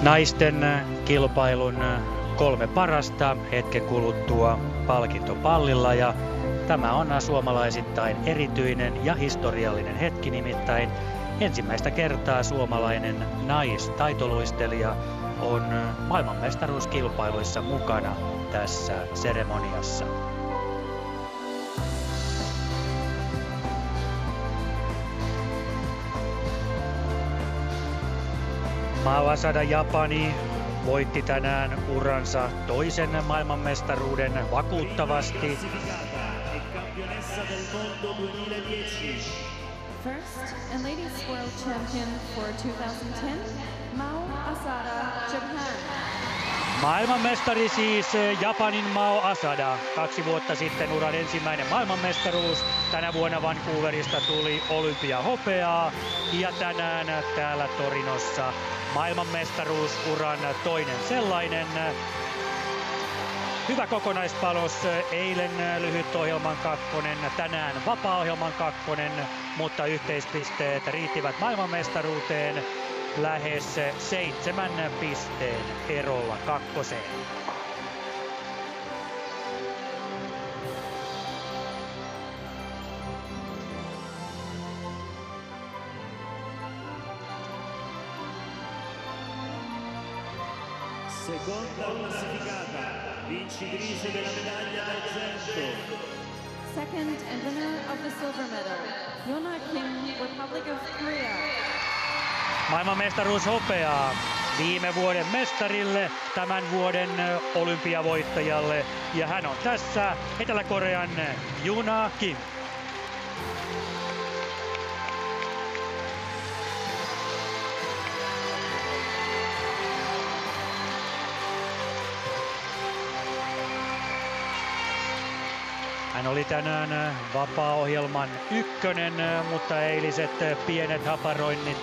Naisten kilpailun 3 parasta hetken kuluttua palkintopallilla, ja tämä on suomalaisittain erityinen ja historiallinen hetki, nimittäin ensimmäistä kertaa suomalainen naistaitoluistelija on maailmanmestaruuskilpailuissa mukana tässä seremoniassa. Mao Asada Japani voitti tänään uransa toisen maailmanmestaruuden vakuuttavasti. First and ladies world champion for 2010, Mao Asada, Japan. Maailmanmestari siis Japanin Mao Asada. 2 vuotta sitten uran ensimmäinen maailmanmestaruus. Tänä vuonna Vancouverista tuli olympiahopeaa ja tänään täällä Torinossa maailmanmestaruusuran toinen sellainen. Hyvä kokonaispanos, eilen lyhyt ohjelman 2, tänään vapaa-ohjelman 2, mutta yhteispisteet riittivät maailmanmestaruuteen lähes 7 pisteen erolla kakkoseen. Seconda classificata, vincitrice della medaglia d'argento. Second and winner of the silver medal, Yona Kim, Republic of Korea. Maailmanmestaruushopeaa viime vuoden mestarille, tämän vuoden olympiavoittajalle, ja hän on tässä Etelä-Korean Yona Kim. Hän oli tänään vapaa-ohjelman 1, mutta eiliset pienet haparoinnit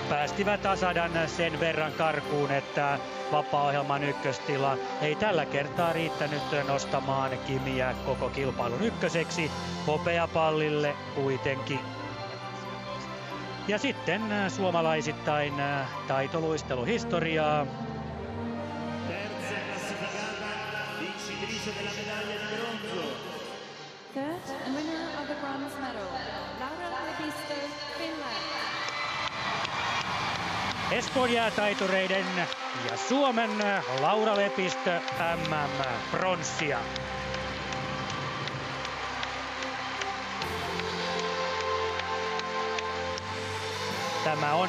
päästivät Asadan sen verran karkuun, että vapaa-ohjelman ykköstila ei tällä kertaa riittänyt nostamaan Kimiä koko kilpailun ykköseksi, hopeapallille kuitenkin. Ja sitten suomalaisittain taitoluisteluhistoriaa. Third and winner of the bronze medal, Laura Lepistö, Finland. Espoon jäätaitureiden ja Suomen Laura Lepistö MM-pronssia. Tämä on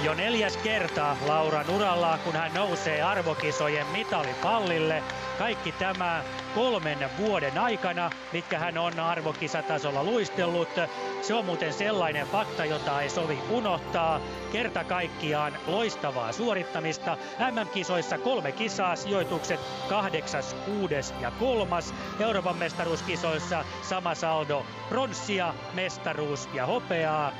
jo 4. kerta Lauran uralla, kun hän nousee arvokisojen mitalipallille. Kaikki tämä 3 vuoden aikana, mitkä hän on arvokisatasolla luistellut. Se on muuten sellainen fakta, jota ei sovi unohtaa. Kerta kaikkiaan loistavaa suorittamista. MM-kisoissa 3 kisaa, sijoitukset 8., 6. ja 3. Euroopan mestaruuskisoissa sama saldo, pronssia, mestaruus ja hopeaa.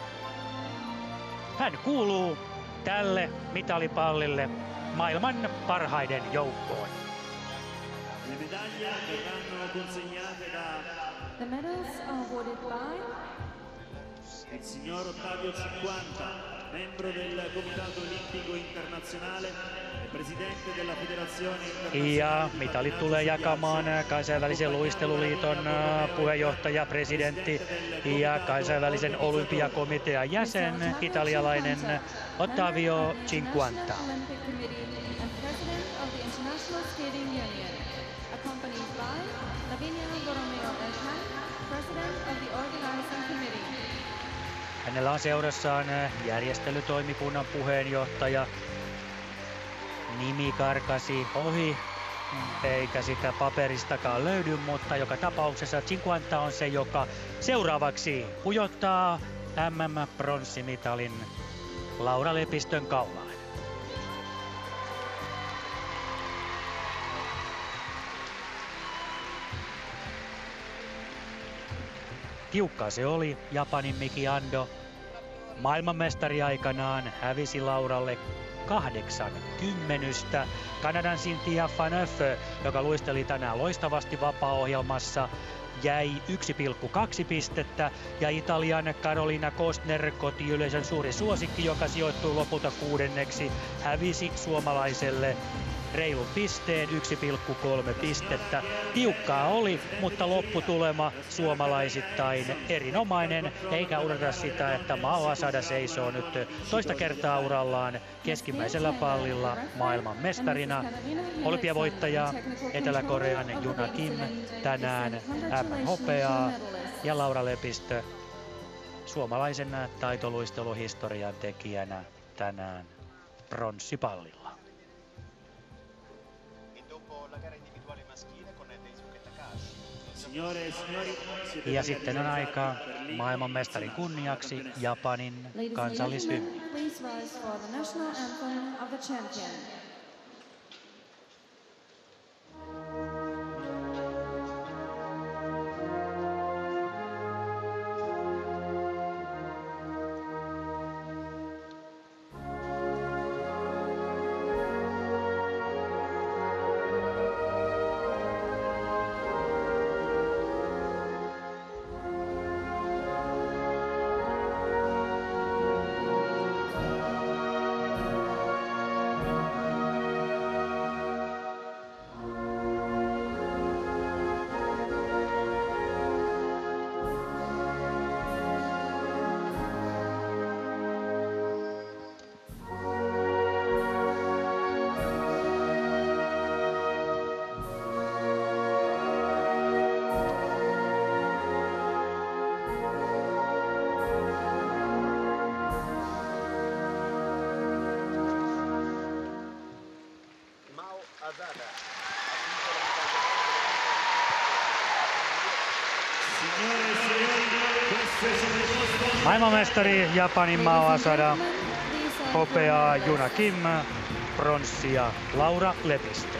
Hän kuuluu tälle mitalipallille maailman parhaiden joukkoon. The medals are awarded by il signor Ottavio Cinquanta, membro del Comitato Olimpico Internazionale e presidente della Federazione Internazionale. Ja mitalit tulee jakamaan kansainvälisen luisteluliiton puheenjohtaja, presidentti ja kansainvälisen olympiakomitean jäsen, italialainen Ottavio Cinquanta. Olympic Committee and president of the International Skating Union, accompanied by Lavinia Borromeo-Elkan, president of the organizing committee. Hänellä on seurassaan järjestelytoimikunnan puheenjohtaja. Nimi karkasi ohi, eikä sitä paperistakaan löydy, mutta joka tapauksessa Cinquanta on se, joka seuraavaksi pujottaa MM-pronssimitalin Laura Lepistön kaulaan. Tiukkaa se oli. Japanin Miki Ando, maailmanmestari aikanaan, hävisi Lauralle 80. Kanadan Cynthia Phaneuf, joka luisteli tänään loistavasti vapaa-ohjelmassa, jäi 1,2 pistettä ja Italian Carolina Kostner, kotiyleisön suuri suosikki, joka sijoittui lopulta 6. hävisi suomalaiselle reilun pisteen, 1,3 pistettä. Tiukkaa oli, mutta lopputulema suomalaisittain erinomainen, eikä unohda sitä, että Mao Asada seisoo nyt toista kertaa urallaan keskimmäisellä pallilla maailman mestarina. Olympiavoittaja Etelä-Korean Juna Kim tänään M-hopeaa ja Laura Lepistö suomalaisen taitoluisteluhistorian tekijänä tänään pronssipallilla. Ja sitten on aikaa maailmanmestarin kunniaksi Japanin kansallishymni. Maailmanmestari Japanin Mao Asada, hopeaa Juna Kim, pronssia Laura Lepistö.